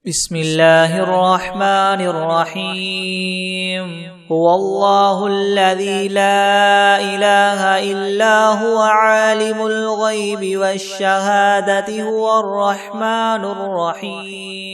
بسم الله الرحمن الرحيم هو الله الذي لا إله إلا هو عالم الغيب والشهادة هو الرحمن الرحيم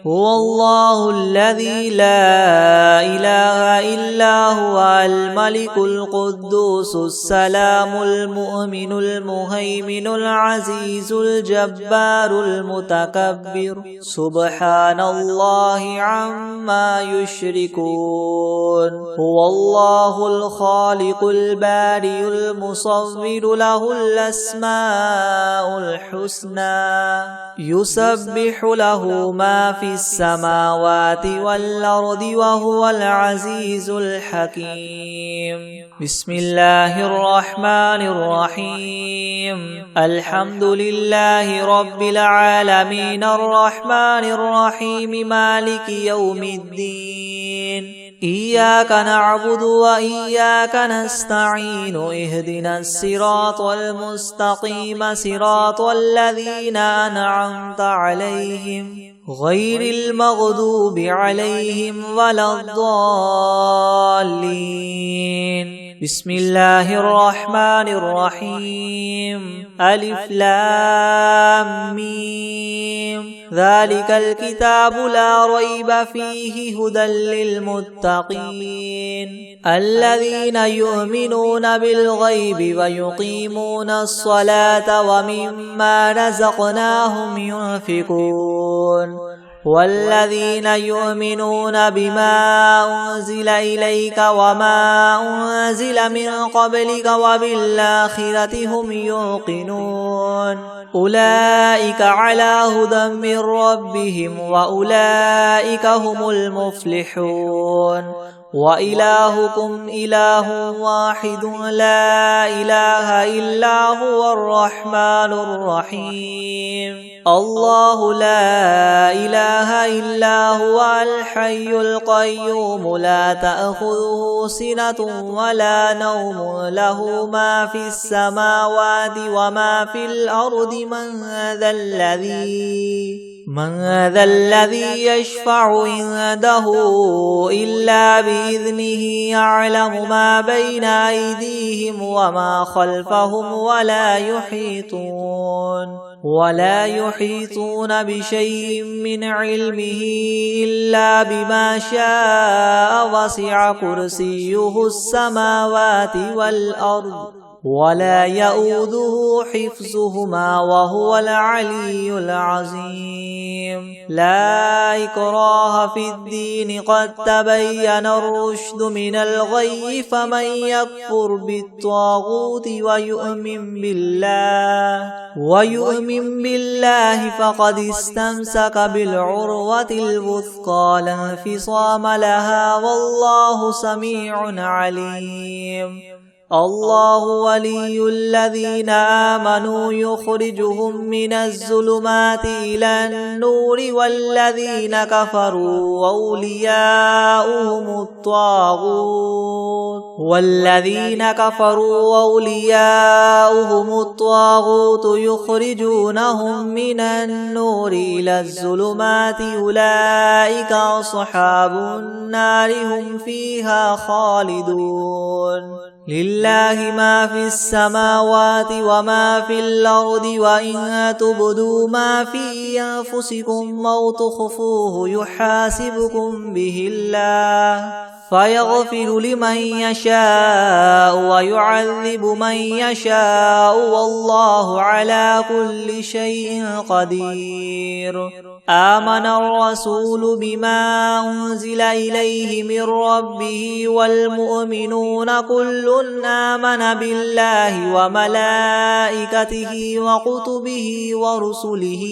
هو الله الذي لا إله إلا هو الملك القدوس السلام المؤمن المهيمن العزيز الجبار المتكبر سبحان الله عما يشركون هو الله الخالق البارئ المصور له الأسماء الحسنى يسبح له ما في السماوات والأرض وهو العزيز الحكيم بسم الله الرحمن الرحيم الحمد لله رب العالمين الرحمن الرحيم مالك يوم الدين إياك نعبد وإياك نستعين اهدنا الصراط المستقيم صراط الذين أنعمت عليهم غير المغضوب عليهم ولا الضالين بسم الله الرحمن الرحيم ألف لام ميم ذلك الكتاب لا ريب فيه هدى للمتقين الذين يؤمنون بالغيب ويقيمون الصلاة ومما رزقناهم ينفقون والذين يؤمنون بما أنزل إليك وما أنزل من قبلك وبالآخرة هم يوقنون أولئك على هدى من ربهم وأولئك هم المفلحون وإلهكم إله واحد لا إله إلا هو الرحمن الرحيم الله لا إله إلا هو الحي القيوم لا تأخذه سنة ولا نوم له ما في السماوات وما في الأرض من ذا الذي يشفع عنده إلا بإذنه يعلم ما بين أيديهم وما خلفهم ولا يحيطون بشيء من علمه إلا بما شاء وسع كرسيه السماوات والأرض ولا يؤوده حفظهما وهو العلي العظيم لا إكراه في الدين قد تبين الرشد من الغي فمن يكفر بالطاغوت ويؤمن بالله فقد استمسك بالعروة الوثقى لا انفصام لها والله سميع عليم الله ولي الذين آمنوا يخرجهم من الظلمات إلى النور والذين كفروا أولياؤهم الطاغوت يخرجونهم من النور إلى الظلمات أولئك أصحاب النار هم فيها خالدون لله ما في السماوات وما في الأرض وإن تبدوا ما في أنفسكم أو تخفوه يحاسبكم به الله فيغفر لمن يشاء ويعذب من يشاء والله على كل شيء قدير آمن الرسول بما أنزل إليه من ربه والمؤمنون كل آمن بالله وملائكته وكتبه ورسله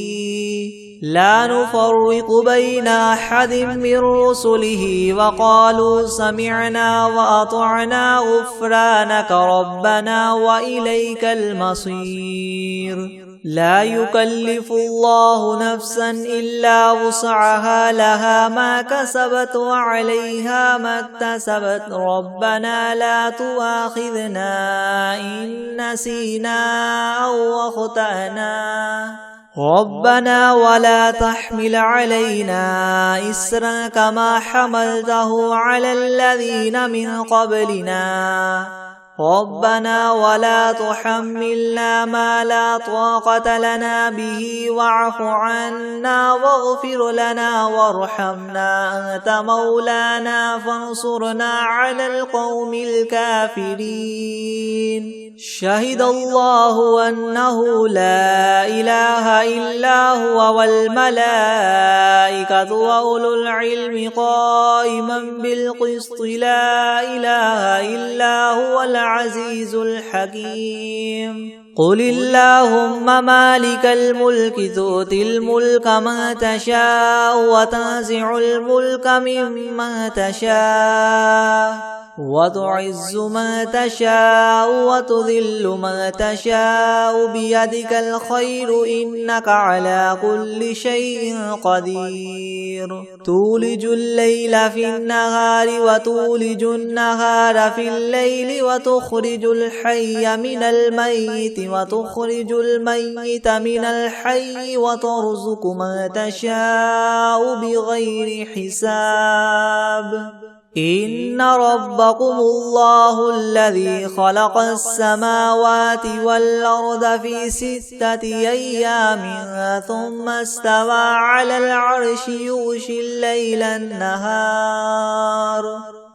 لا نفرق بين أحد من رسله وقالوا سمعنا وأطعنا غفرانك ربنا وإليك المصير لا يكلف الله نفسا إلا وسعها لها ما كسبت وعليها ما اكتسبت ربنا لا تؤاخذنا إن نسينا أو أخطأنا ربنا ولا تحمل علينا إسرا كما حملته على الذين من قبلنا ربنا ولا تحملنا ما لا طاقة لنا به واعف عنا واغفر لنا وارحمنا أنت مولانا فانصرنا على القوم الكافرين شهد الله أنه لا إله إلا هو والملائكة وأولو العلم قائما بالقسط لا إله إلا هو العزيز الحكيم قل اللهم مالك الملك تؤتي الملك من تشاء وتنزع الملك ممن تشاء وتعز من تشاء وتذل من تشاء بيدك الخير إنك على كل شيء قدير تولج الليل في النهار وتولج النهار في الليل وتخرج الحي من الميت وتخرج الميت من الحي وترزق من تشاء بغير حساب إن ربكم الله الذي خلق السماوات والأرض في 6 أيام ثم استوى على العرش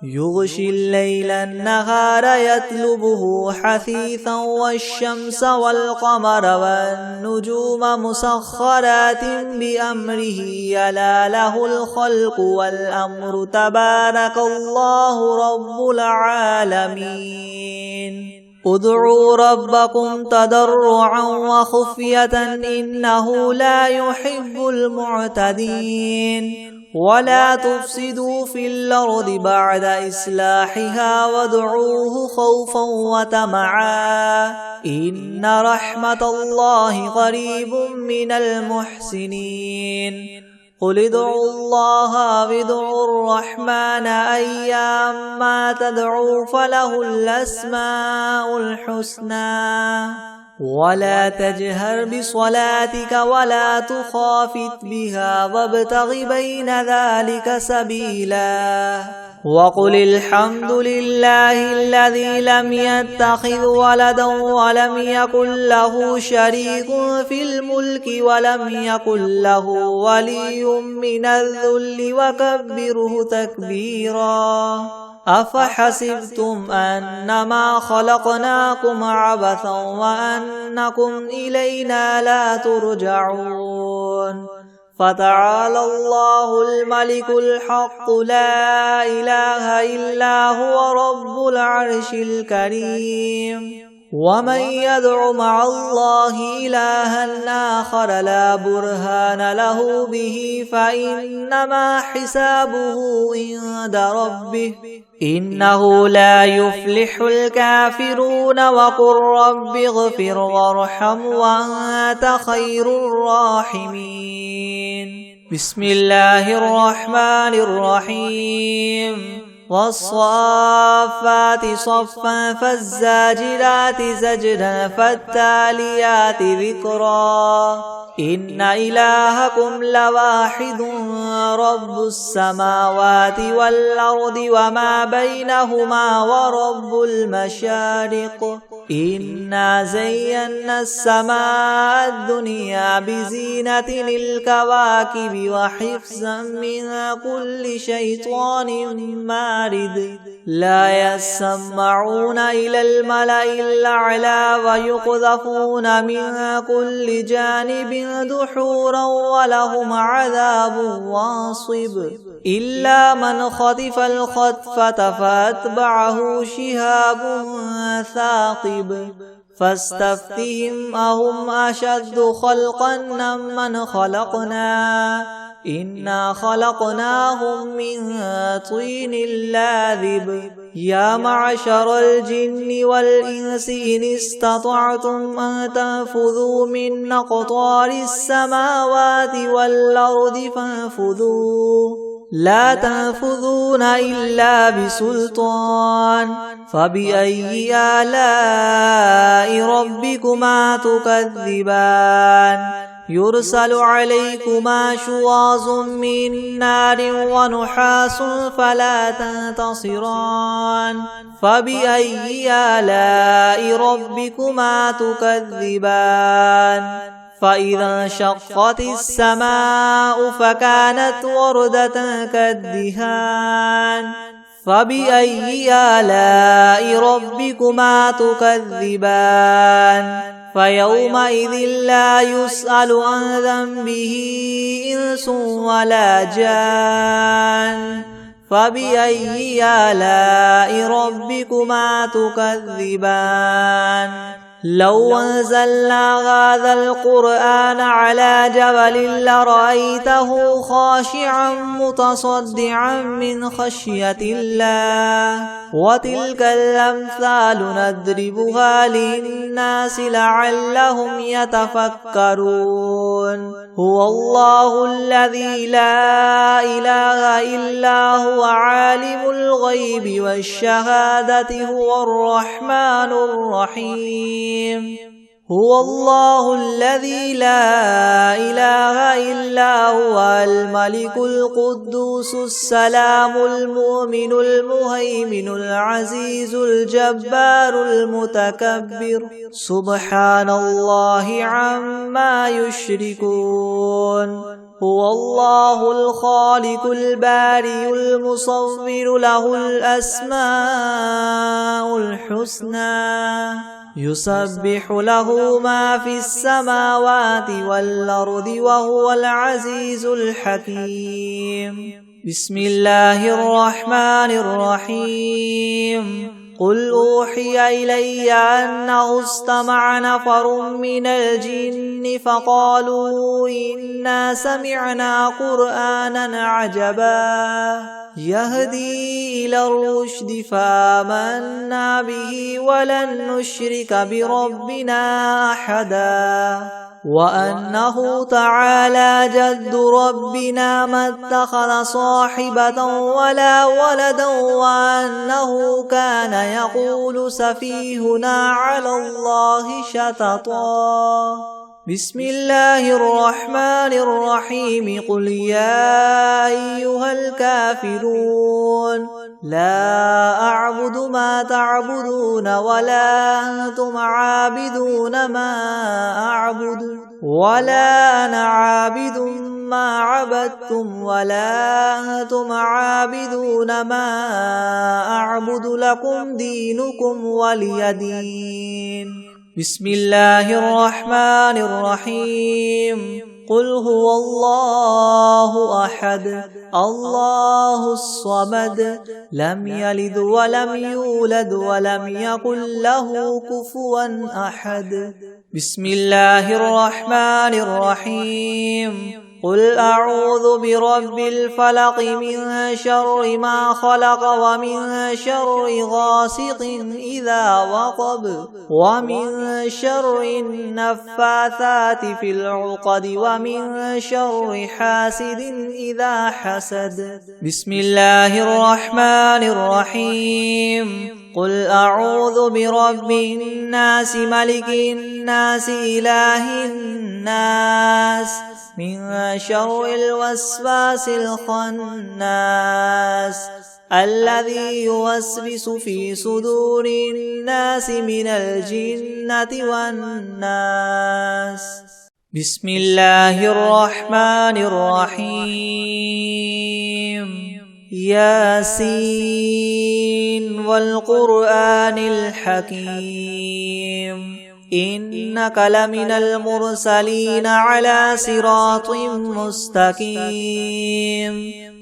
يغشي الليل النهار يطلبه حثيثا والشمس والقمر والنجوم مسخرات بأمره ألا له الخلق والأمر تبارك الله رب العالمين ادعوا ربكم تضرعا وخفية إنه لا يحب المعتدين ولا تفسدوا في الأرض بعد إصلاحها وادعوه خوفا وطمعا إن رحمة الله قريب من المحسنين قل ادعوا الله وادعوا الرحمن أيما تدعوا فله الأسماء الحسنى ولا تجهر بصلاتك ولا تخافت بها وابتغ بين ذلك سبيلا وقل الحمد لله الذي لم يتخذ ولدا ولم يكن له شريك في الملك ولم يكن له ولي من الذل وكبره تكبيرا أفحسبتم أنما خلقناكم عبثا وأنكم إلينا لا ترجعون فتعالى الله الملك الحق لا إله إلا هو رب العرش الكريم ومن يدع مع الله إلها آخر لا برهان له به فإنما حسابه عند ربه إنه لا يفلح الكافرون وقل رب اغفر وارحم وأنت خير الراحمين بسم الله الرحمن الرحيم والصافات صفا فالزاجرات زجرا فالتاليات ذكرا إن إلهكم لواحد رب السماوات والأرض وما بينهما ورب المشارق إنا زينا السماء الدنيا بزينة الكواكب وحفظا من كل شيطان مارد لا يسمعون إلى الملأ الأعلى ويقذفون من كل جانب دحورا ولهم عذاب واصب إلا من خطف الخطفة فأتبعه شهاب ثاقب فاستفتهم أهم أشد خلقا ممن خلقنا إنا خلقناهم من طين لاذب يا معشر الجن والإنس إن استطعتم أن تنفذوا من أقطار السماوات والأرض فانفذوا لا تنفذون إلا بسلطان فبأي آلاء ربكما تكذبان يرسل عليكما شواظ من نار ونحاس فلا تنتصران فبأي آلاء ربكما تكذبان فإذا انشقت السماء فكانت وردة كالدهان فبأي آلاء ربكما تكذبان فيومئذ لا يسأل عن ذنبه إنس ولا جان فبأي آلاء ربكما تكذبان لو أنزلنا هذا القرآن على جبل لرأيته خاشعا متصدعا من خشية الله وتلك الأمثال نضربها للناس لعلهم يتفكرون هو الله الذي لا إله إلا هو عالم الغيب والشهادة هو الرحمن الرحيم هو الله الذي لا إله إلا هو الملك القدوس السلام المؤمن المهيمن العزيز الجبار المتكبر سبحان الله عما يشركون هو الله الخالق البارئ المصور له الأسماء الحسنى يسبح له ما في السماوات والأرض وهو العزيز الحكيم بسم الله الرحمن الرحيم قل أوحي إلي أنه استمع نفر من الجن فقالوا إنا سمعنا قرآنا عجبا يهدي إلى الرشد فآمنا به ولن نشرك بربنا أحدا وأنه تعالى جد ربنا ما اتخذ صاحبة ولا ولدا وأنه كان يقول سفيهنا على الله شططا بسم الله الرحمن الرحيم قل يا أيها الكافرون لا أعبد ما تعبدون ولا أنتم عابدون ما أعبد ولا أنا عابد ما عبدتم ولا أنتم عابدون ما أعبد لكم دينكم ولي دين بسم الله الرحمن الرحيم قل هو الله أحد الله الصمد لم يلد ولم يولد ولم يكن له كفوا أحد بسم الله الرحمن الرحيم قل أعوذ برب الفلق من شر ما خلق ومن شر غاسق إذا وقب ومن شر النفاثات في العقد ومن شر حاسد إذا حسد بسم الله الرحمن الرحيم قل أعوذ برب الناس ملك الناس إله الناس من شر الوسواس الخناس الذي يوسوس في صدور الناس من الجنة والناس بسم الله الرحمن الرحيم ياسين والقرآن الحكيم إنك لمن المرسلين على صراط مستقيم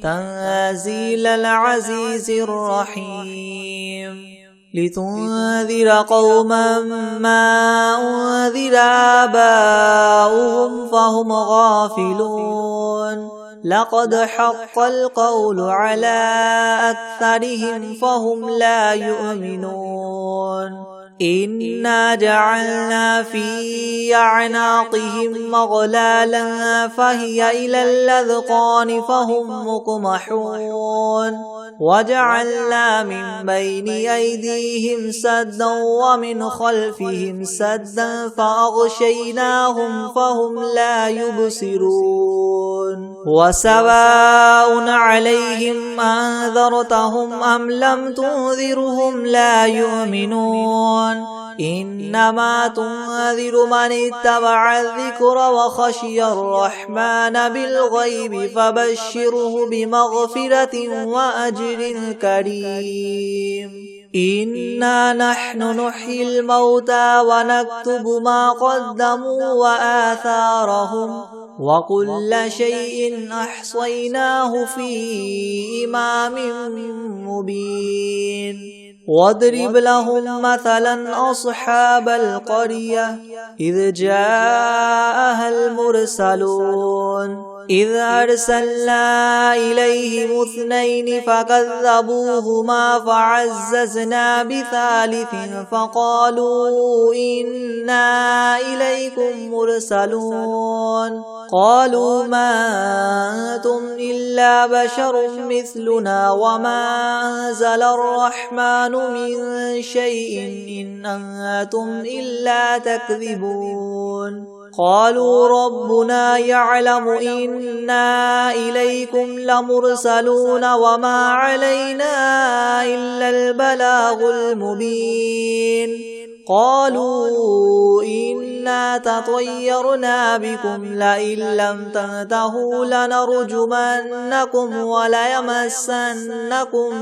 تنزيل العزيز الرحيم لتنذر قوما ما أنذر آباؤهم فهم غافلون لقد حق القول على أكثرهم فهم لا يؤمنون إنا جعلنا في أعناقهم مغلالا فهي إلى الأذقان فهم مقمحون وجعلنا من بين أيديهم سدا ومن خلفهم سدا فأغشيناهم فهم لا يبصرون وسواء عليهم أنذرتهم أم لم تنذرهم لا يؤمنون إنما تنذر من اتبع الذكر وخشي الرحمن بالغيب فبشره بمغفرة وأجر كريم إنا نحن نحيي الموتى ونكتب ما قدموا وآثارهم وكل شيء أحصيناه في إمام مبين واضرب لهم مثلا أصحاب القرية إذ جاءها المرسلون إذ أرسلنا إليهم 2 فكذبوهما فعززنا بثالث فقالوا إنا إليكم مرسلون قالوا ما أنتم إلا بشر مثلنا وما أنزل الرحمن من شيء إن أنتم إلا تكذبون قالوا ربنا يعلم إنا إليكم لمرسلون وما علينا إلا البلاغ المبين قالوا إنا تطيرنا بكم لئن لم تنتهوا لنرجمنكم وليمسنكم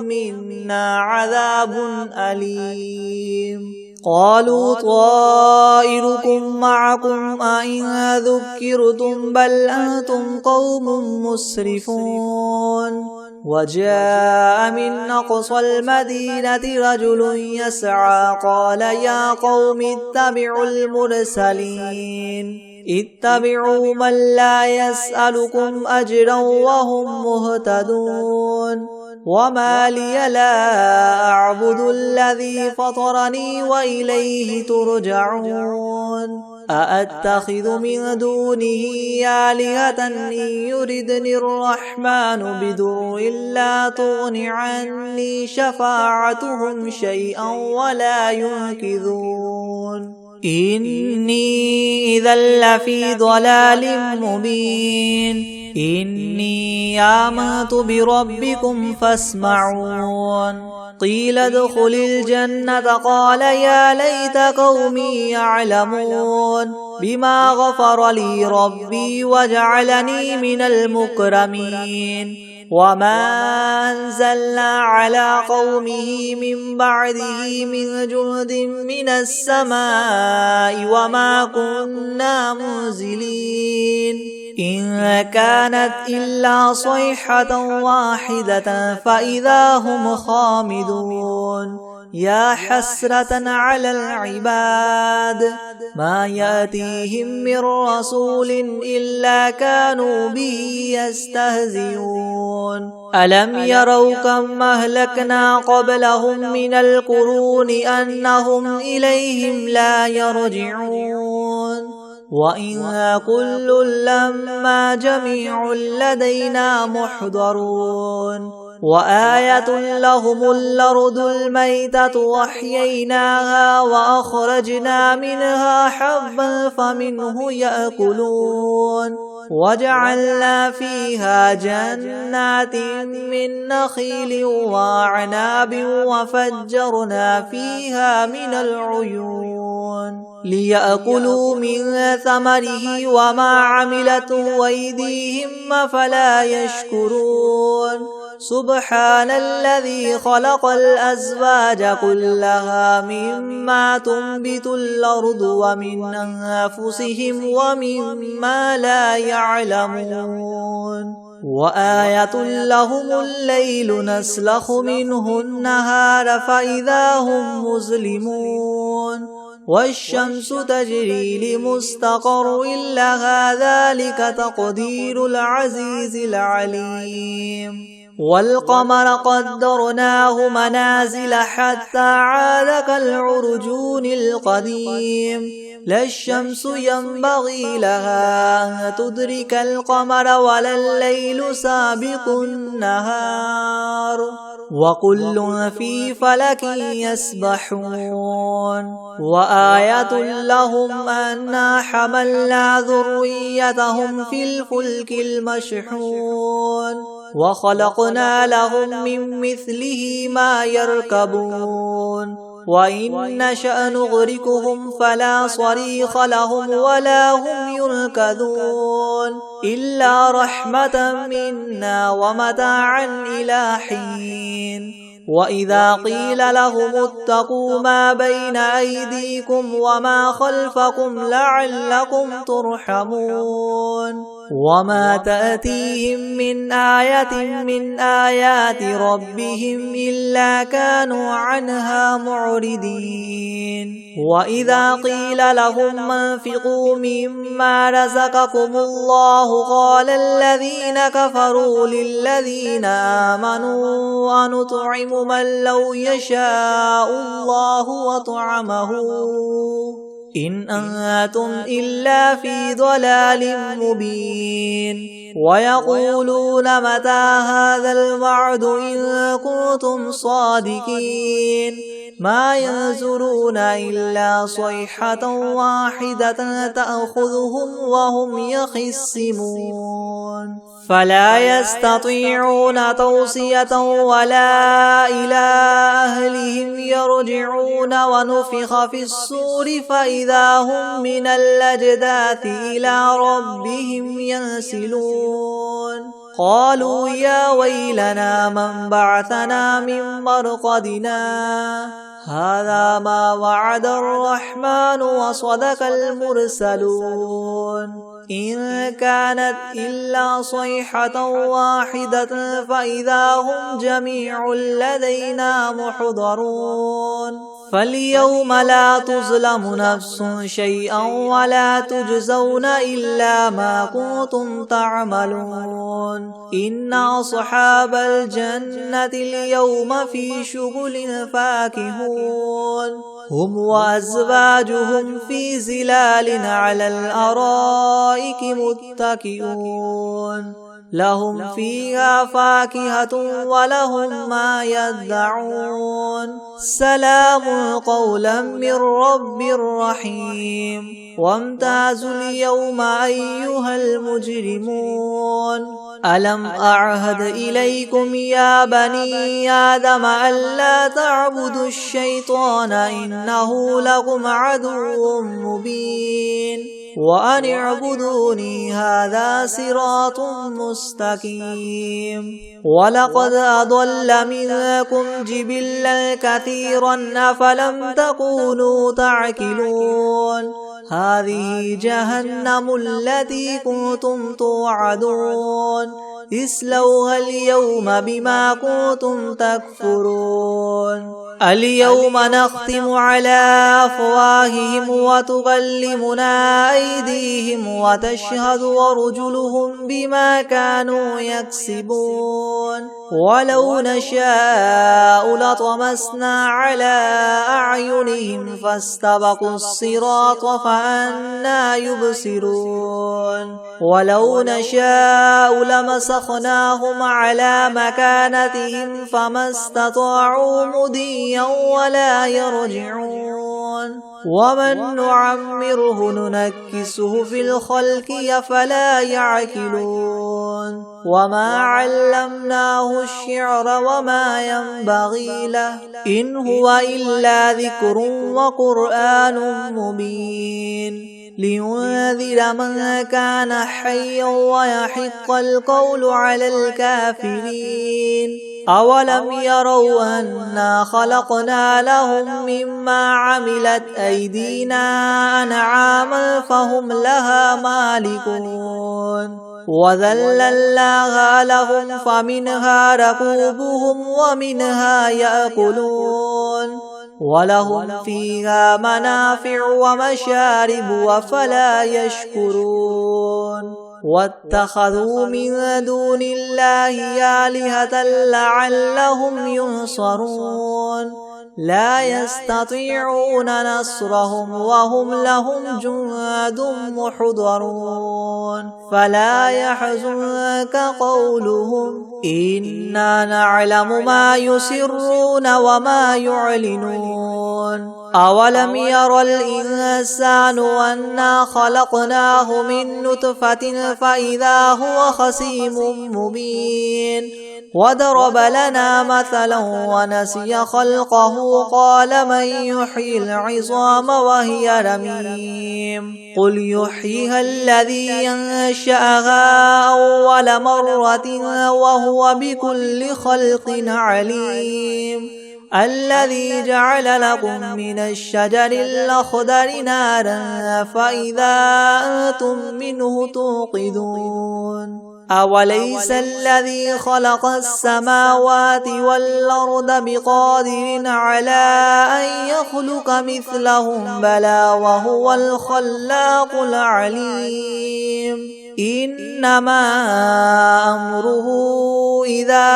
منا عذاب أليم قالوا طائركم معكم أئن ذكرتم بل أنتم قوم مسرفون وجاء من أقصى المدينة رجل يسعى قال يا قوم اتبعوا المرسلين اتبعوا من لا يسألكم أجرا وهم مهتدون وما لي لا أعبد الذي فطرني وإليه ترجعون أأتخذ من دونه آلهة إن يردني الرحمن بضر لا تغن عني شفاعتهم شيئا ولا ينقذون إني إذا لفي ضلال مبين إني آمنت بربكم فاسمعون قيل ادخل الجنة قال يا ليت قومي يعلمون بما غفر لي ربي وجعلني من المكرمين وما أنزلنا على قومه من بعده من جند من السماء وما كنا منزلين إن كانت إلا صيحة واحدة فإذا هم خامدون يا حسرة على العباد ما يأتيهم من رسول إلا كانوا به يستهزئون ألم يروا كم أهلكنا قبلهم من القرون أنهم إليهم لا يرجعون وإن كل لما جميع لدينا محضرون وآية لهم الأرض الميتة وأحييناها وأخرجنا منها حبا فمنه يأكلون وجعلنا فيها جنات من نخيل وأعناب وفجرنا فيها من العيون ليأكلوا من ثمره وما عملته أيديهم فلا يشكرون سبحان الذي خلق الأزواج كلها مما تنبت الأرض ومن أنفسهم ومما لا يعلمون وآية لهم الليل نسلخ منه النهار فإذا هم مظلمون والشمس تجري لمستقر لها ذلك تقدير العزيز العليم والقمر قدرناه منازل حتى عاد كالعرجون القديم لا الشمس ينبغي لها أن تدرك القمر ولا الليل سابق النهار وكل في فلك يسبحون وآية لهم أنا حملنا ذريتهم في الفلك المشحون وخلقنا لهم من مثله ما يركبون وإن نشأ نغرقهم فلا صريخ لهم ولا هم ينقذون إلا رحمة منا ومتاعا إلى حين وإذا قيل لهم اتقوا ما بين أيديكم وما خلفكم لعلكم ترحمون وما تأتيهم من آية من آيات ربهم إلا كانوا عنها معرضين وإذا قيل لهم انفقوا مما رزقكم الله قال الذين كفروا للذين آمنوا أنطعم من لو يشاء الله وطعمه إن أنتم إلا في ضلال مبين ويقولون متى هذا الوعد إن كنتم صادقين ما ينظرون إلا صيحة واحدة تأخذهم وهم يخصمون فلا يستطيعون توصية ولا إلى أهلهم يرجعون ونفخ في الصور فإذا هم من الأجداث إلى ربهم ينسلون قالوا يا ويلنا من بعثنا من مرقدنا هذا ما وعد الرحمن وصدق المرسلون إن كانت إلا صيحة واحدة فإذا هم جميع لدينا محضرون فاليوم لا تظلم نفس شيئا ولا تجزون إلا ما كنتم تعملون إن أصحاب الجنة اليوم في شغل فاكهون هم وأزواجهم في ظلال على الأرائك متكئون لهم فيها فاكهة ولهم ما يدعون سلام قولا من رب رحيم وامتازوا اليوم أيها المجرمون ألم أعهد إليكم يا بني آدم ألا تعبدوا الشيطان إنه لكم عدو مبين وأن اعبدوني هذا صراط مستقيم ولقد أضل منكم جبلا كثيرا أفلم تكونوا تعقلون هذه جهنم التي كنتم توعدون اصلوها اليوم بما كنتم تكفرون اليوم نختم على أفواههم وتكلمنا أيديهم وتشهد أرجلهم بما كانوا يكسبون ولو نشاء لطمسنا على أعينهم فاستبقوا الصراط فأنى يبصرون ولو نشاء لمسخناهم على مكانتهم فما استطاعوا مضيا ولا يرجعون ومن نعمره ننكسه في الخلق أفلا يعقلون وما علمناه الشعر وما ينبغي له إن هو إلا ذكر وقرآن مبين لينذر من كان حيا ويحق القول على الكافرين أولم يروا أنا خلقنا لهم مما عملت أيدينا أنعاما فهم لها مالكون وذللناها لهم فمنها ركوبهم ومنها يأكلون ولهم فيها منافع ومشارب وفلا يشكرون واتخذوا من دون الله آلهة لعلهم ينصرون لا يستطيعون نصرهم وهم لهم جند محضرون فلا يحزنك قولهم إنا نعلم ما يسرون وما يعلنون أولم ير الإنسان أنا خلقناه من نطفة فإذا هو خصيم مبين وضرب لنا مثلا ونسي خلقه قال من يحيي العظام وهي رميم قل يحييها الذي ينشأها أول مرة وهو بكل خلق عليم الذي جعل لكم من الشجر الأخضر نارا فإذا أنتم منه توقدون أوليس الذي خلق السماوات والأرض بقادر على أن يخلق مثلهم بلى وهو الخلاق العليم إنما أمره إذا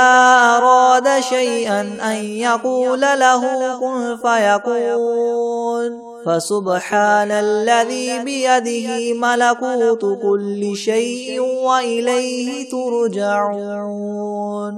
أراد شيئا أن يقول له كن فيكون فسبحان الذي بيده ملكوت كل شيء وإليه ترجعون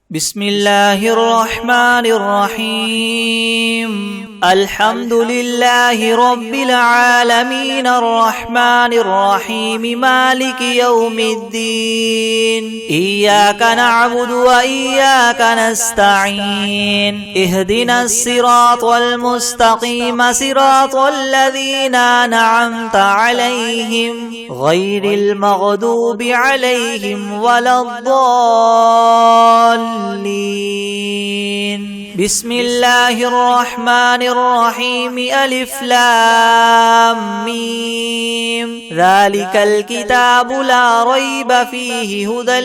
بسم الله الرحمن الرحيم الحمد لله رب العالمين الرحمن الرحيم مالك يوم الدين إياك نعبد وإياك نستعين اهدنا الصراط المستقيم صراط الذين أنعمت عليهم غير المغضوب عليهم ولا الضالين بسم الله الرحمن الرحيم ألف لام ميم ذلك الكتاب لا ريب فيه هدى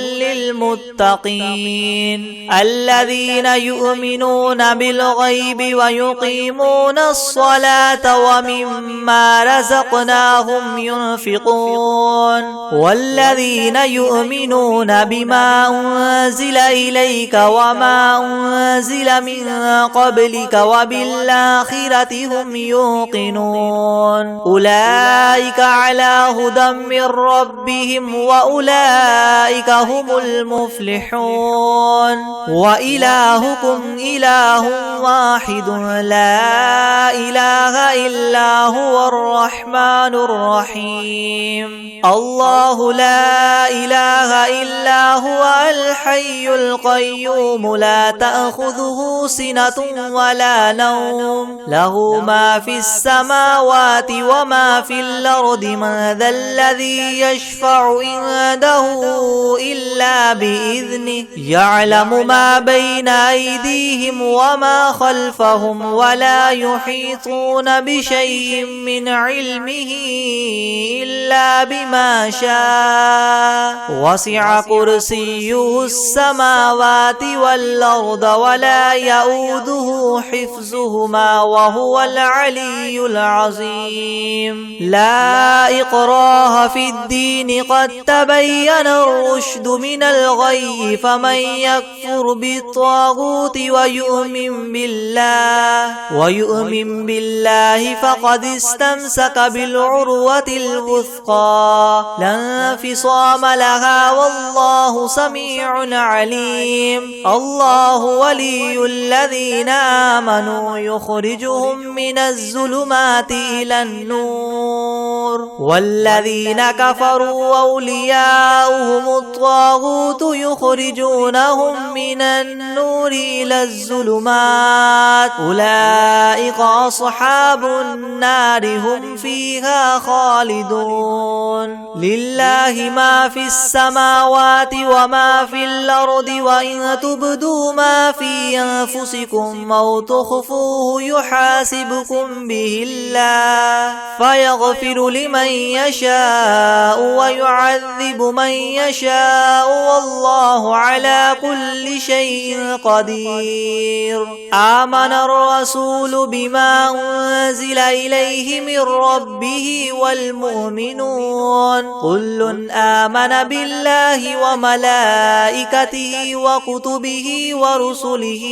للمتقين الذين يؤمنون بالغيب ويقيمون الصلاة ومما رزقناهم ينفقون والذين يؤمنون بما أنزل إليك وما أنزل من قبلك وبالآخرة هم يوقنون أولئك على هدى من ربهم وأولئك هم المفلحون وإلهكم إله واحد لا إله إلا هو الرحمن الرحيم الله لا إله إلا هو الحي القيوم لا تأخذه سنة ولا نوم له ما في السماوات وما في الأرض من ذا الذي يشفع عنده إلا بإذنه يعلم ما بين أيديهم وما خلفهم ولا يحيطون بشيء من علمه إلا بما شاء وسع كرسيه السماوات والأرض ولا يؤوده حفظهما وهو العلي العظيم لا إكراه في الدين قد تبين الرشد من الغي فمن يكفر بالطاغوت ويؤمن بالله فقد استمسك بالعروة الوثقى لا انفصام لها والله سميع عليم الله ولي الذين آمنوا يخرجهم من الظلمات إلى النور والذين كفروا أولياؤهم الطاغوت يخرجونهم من النور إلى الظلمات أولئك أصحاب النار هم فيها خالدون لله ما في السماوات وما في الأرض وإن تبدوا ما في أنفسكم أو تخفوه يحاسبكم به الله فيغفر لمن يشاء ويعذب من يشاء والله على كل شيء قدير آمن الرسول بما أنزل إليه من ربه والمؤمنون كل آمن بالله وملائكته وكتبه ورسله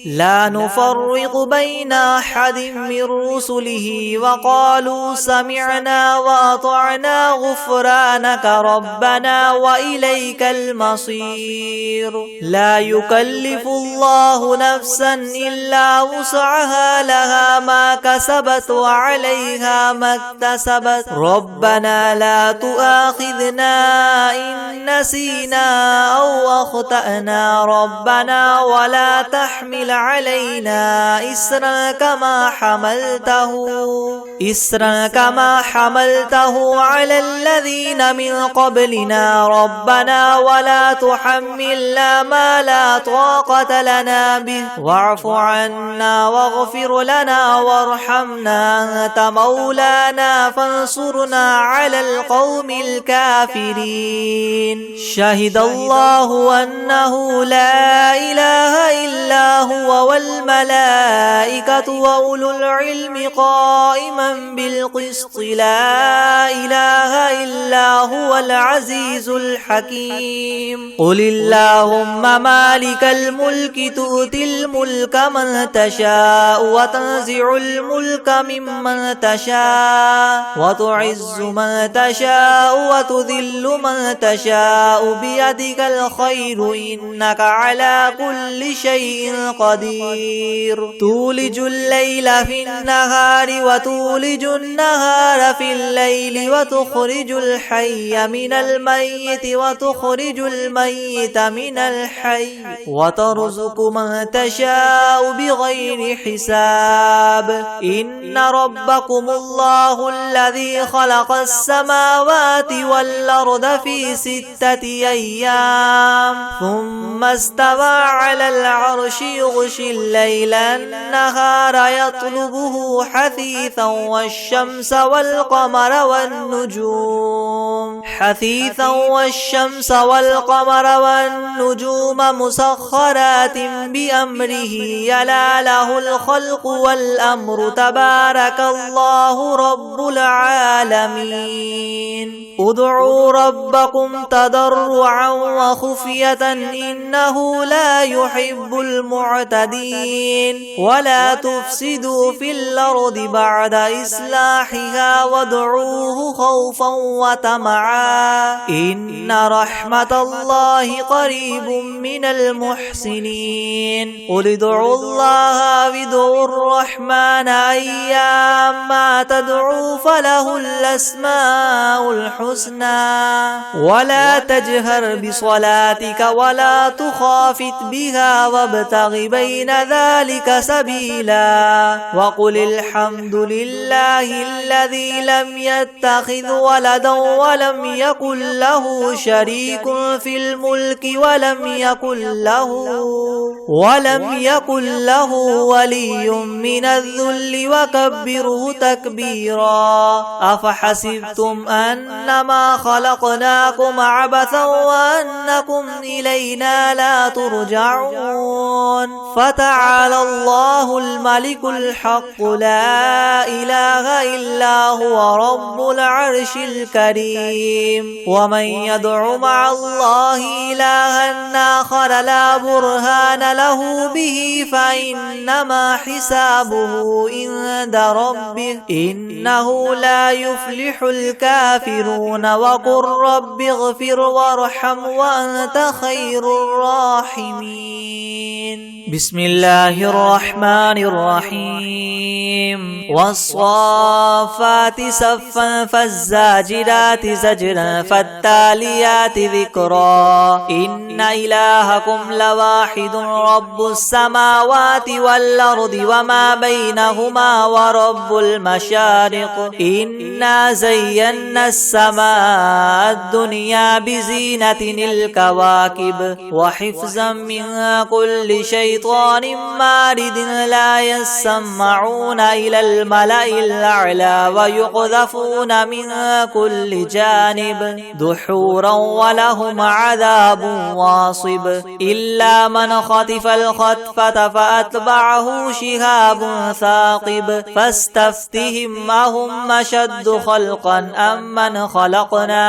لا نفرق بين أحد من رسله وقالوا سمعنا وأطعنا غفرانك ربنا وإليك المصير. لا يكلف الله نفسا إلا وسعها لها ما كسبت وعليها ما اكتسبت ربنا لا تؤاخذنا إن نسينا أو أخطأنا ربنا ولا تحمل علينا إسرا كما حملته على الذين من قبلنا ربنا ولا تحملنا ما لا طاقة لنا به واعف عنا واغفر لنا وارحمنا أنت مولانا فانصرنا على القوم الكافرين. شهد الله أنه لا إله إلا هو والملائكة وأولو العلم قائما بالقسط لا إله إلا هو العزيز الحكيم. قل اللهم مالك الملك تؤتي الملك من تشاء وتنزع الملك ممن تشاء وتعز من تشاء وتذل من تشاء بيدك الخير إنك على كل شيء قدير. تولج الليل في النهار وتولج النهار في الليل وتخرج الحي من الميت وتخرج الميت من الحي وترزق من تشاء بغير حساب. إن ربكم الله الذي خلق السماوات والأرض في 6 أيام ثم استوى على العرش يغشي الليل النهار يطلبه حثيثا والشمس والقمر والنجوم مسخرات بأمره يلا له الخلق والأمر تبارك الله رب العالمين. ادعوا ربكم تضرعا وخفية إنه لا يحب المعتدين. ولا تفسدوا في الأرض بعد إصلاحها وادعوه خوفا وطمعا إن رحمة الله قريب من المحسنين. قل ادعوا الله وادعوا الرحمن أيما تدعوا فله الأسماء الحسنى. ولا تجهر بصلاتك ولا تخافت بها وابتغ بين ذلك سبيلا. وقل الحمد لله الذي لم يتخذ ولدا ولم يكن له شريك في الملك ولم يكن له ولي من الذل وكبره تكبيرا. أفحسبتم أنما خلقناكم عبثا وأنكم إلينا لا ترجعون. فتعالى الله الملك الحق لا إله إلا هو رب العرش الكريم. ومن يدع مع الله إلها آخر لا برهان له به فإنما حسابه عند ربه إنه لا يفلح الكافرون. وقل رب اغفر وارحم وأنت خير الراحمين. بسم الله الرحمن الرحيم. والصافات صفا فالزاجرات زجرا فالتاليات ذكرا. إن إلهكم لواحد رب السماوات والأرض وما بينهما ورب المشارق. إنا زينا السماء الدنيا بزينة الكواكب وحفظا من كل شيطان مارد لا يسمعون إلى الملأ الأعلى ويقذفون من كل جانب دحورا ولهم عذاب واصب. إلا من خطف الخطفة فأتبعه شهاب ثاقب. فاستفتهم أهم أشد خلقا أم من خلقنا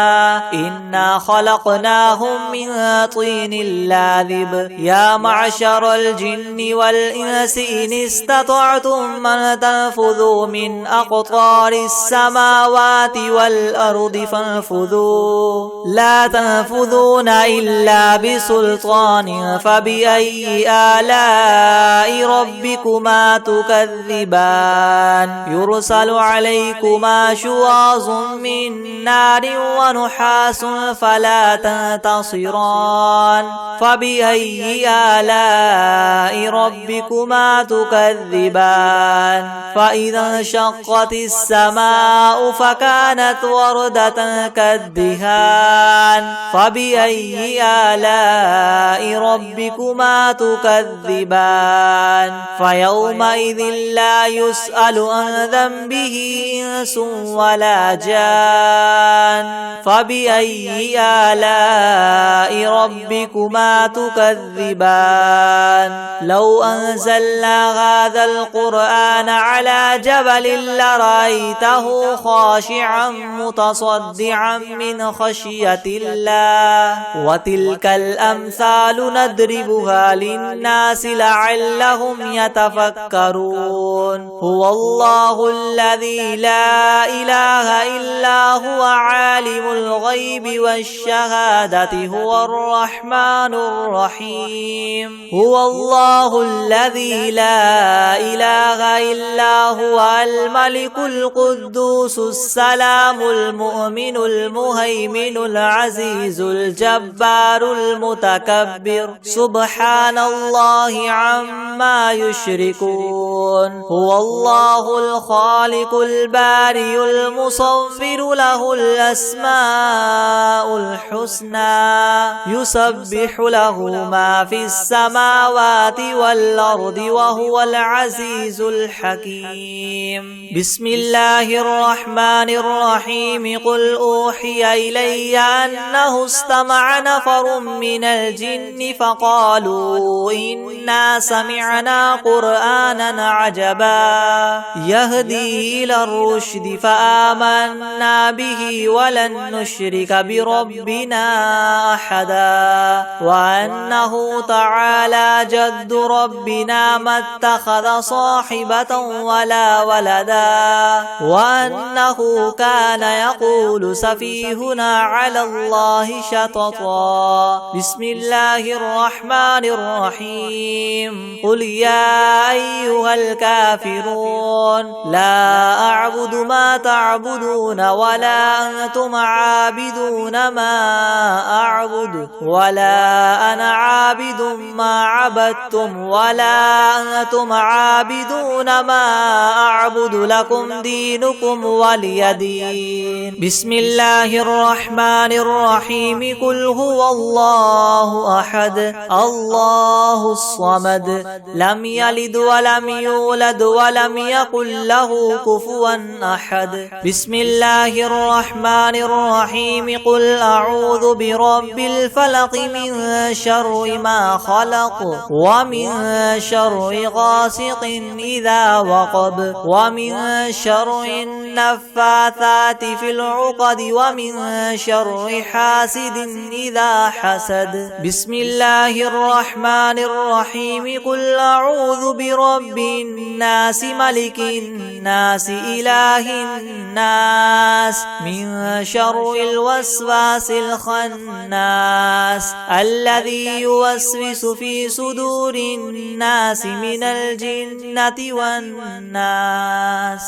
إنا خلقناهم من طين لاذب. يا معشر الجن والجن والإنس إن استطعتم أن تنفذوا من أقطار السماوات والأرض فانفذوا لا تنفذون إلا بسلطان فبأي آلاء ربكما تكذبان يرسل عليكما شواظ من نار ونحاس فلا تنتصران فبأي آلاء ربكما تكذبان فإذا انشقت السماء فكانت وردة كالدهان فبأي آلاء ربكما تكذبان فيومئذ لا يسأل عن ذنبه إنس ولا جان فبأي آلاء ربكما تكذبان لو أنزلنا هذا القرآن على جبل لرأيته خاشعا متصدعا من خشية الله وتلك الأمثال نضربها للناس لعلهم يتفكرون هو الله الذي لا إله إلا هو عالم الغيب والشهادة هو الرحمن الرحيم هو الله الذي لا إله إلا هو الملك القدوس السلام المؤمن المهيمن العزيز الجبار المتكبر سبحان الله عما يشركون هو الله الخالق البارئ المصور له الأسماء الحسنى يسبح له ما في السماوات والأرض وهو العزيز الحكيم بسم الله الرحمن الرحيم قل أوحي إلي أنه استمع نفر من الجن فقالوا إنا سمعنا قرآنا عجبا يهدي إلى الرشد فآمنا به ولن نشرك بربنا أحدا وأنه تعالى جد ربنا ما اتخذ صاحبة ولا ولدا وأنه كان يقول سفيهنا على الله شططا بسم الله الرحمن الرحيم قل يا أيها الكافرون لا أعبد ما تعبدون ولا أنتم عابدون ما أعبد ولا أنا عابد ما عبدتم ولا أنتم عابدون ما أعبد لكم دينكم ولي دين بسم الله الرحمن الرحيم قل هو الله أحد الله الصمد لم يلد ولم يولد ولم يكن له كفوا أحد بسم الله الرحمن الرحيم قل أعوذ برب الفلق من شر ما خلق ومن شر غاسق إذا وقب ومن شر النفاثات في العقد ومن شر حاسد إذا حسد بسم الله الرحمن الرحيم قل أعوذ برب الناس ملك الناس إله الناس من شر الوسواس الخناس الذي يوسوس في صدور الناس من الجنة والناس